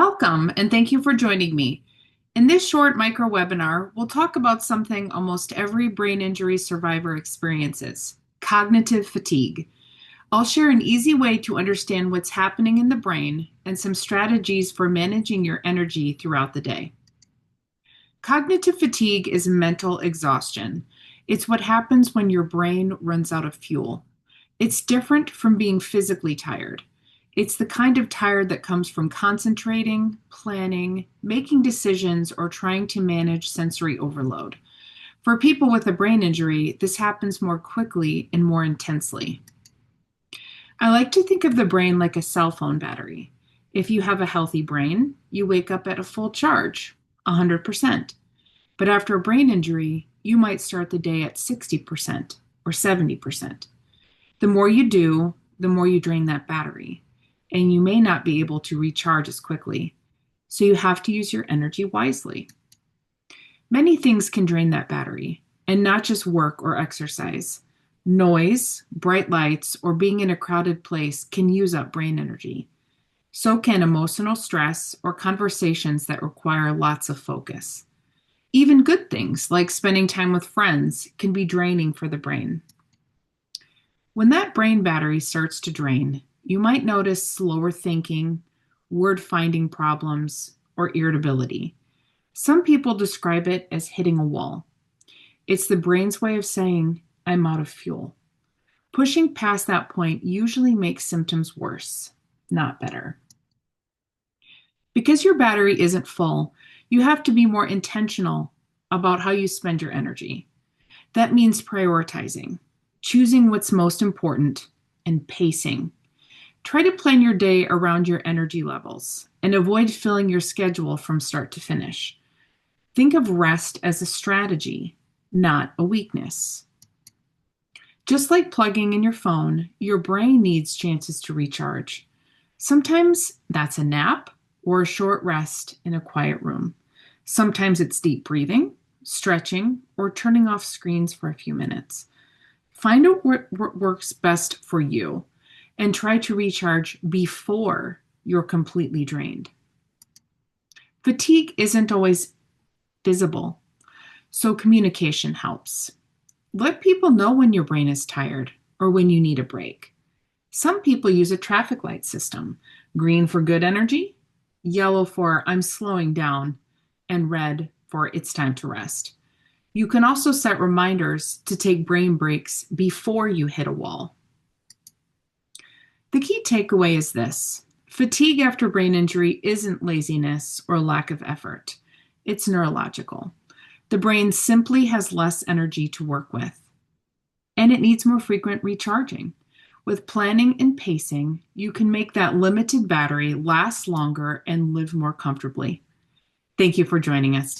Welcome, and thank you for joining me. In this short micro webinar, we'll talk about something almost every brain injury survivor experiences: cognitive fatigue. I'll share an easy way to understand what's happening in the brain and some strategies for managing your energy throughout the day. Cognitive fatigue is mental exhaustion. It's what happens when your brain runs out of fuel. It's different from being physically tired. It's the kind of tired that comes from concentrating, planning, making decisions, or trying to manage sensory overload. For people with a brain injury, this happens more quickly and more intensely. I like to think of the brain like a cell phone battery. If you have a healthy brain, you wake up at a full charge, 100%. But after a brain injury, you might start the day at 60% or 70%. The more you do, the more you drain that battery, and you may not be able to recharge as quickly. So you have to use your energy wisely. Many things can drain that battery, and not just work or exercise. Noise, bright lights, or being in a crowded place can use up brain energy. So can emotional stress or conversations that require lots of focus. Even good things like spending time with friends can be draining for the brain. When that brain battery starts to drain, you might notice slower thinking, word finding problems, or irritability. Some people describe it as hitting a wall. It's the brain's way of saying, I'm out of fuel. Pushing past that point usually makes symptoms worse, not better. Because your battery isn't full, you have to be more intentional about how you spend your energy. That means prioritizing, choosing what's most important, and pacing. Try to plan your day around your energy levels and avoid filling your schedule from start to finish. Think of rest as a strategy, not a weakness. Just like plugging in your phone, your brain needs chances to recharge. Sometimes that's a nap or a short rest in a quiet room. Sometimes it's deep breathing, stretching, or turning off screens for a few minutes. Find out what works best for you and try to recharge before you're completely drained. Fatigue isn't always visible, so communication helps. Let people know when your brain is tired or when you need a break. Some people use a traffic light system: green for good energy, yellow for I'm slowing down, and red for it's time to rest. You can also set reminders to take brain breaks before you hit a wall. The key takeaway is this: fatigue after brain injury isn't laziness or lack of effort. It's neurological. The brain simply has less energy to work with, and it needs more frequent recharging. With planning and pacing, you can make that limited battery last longer and live more comfortably. Thank you for joining us today.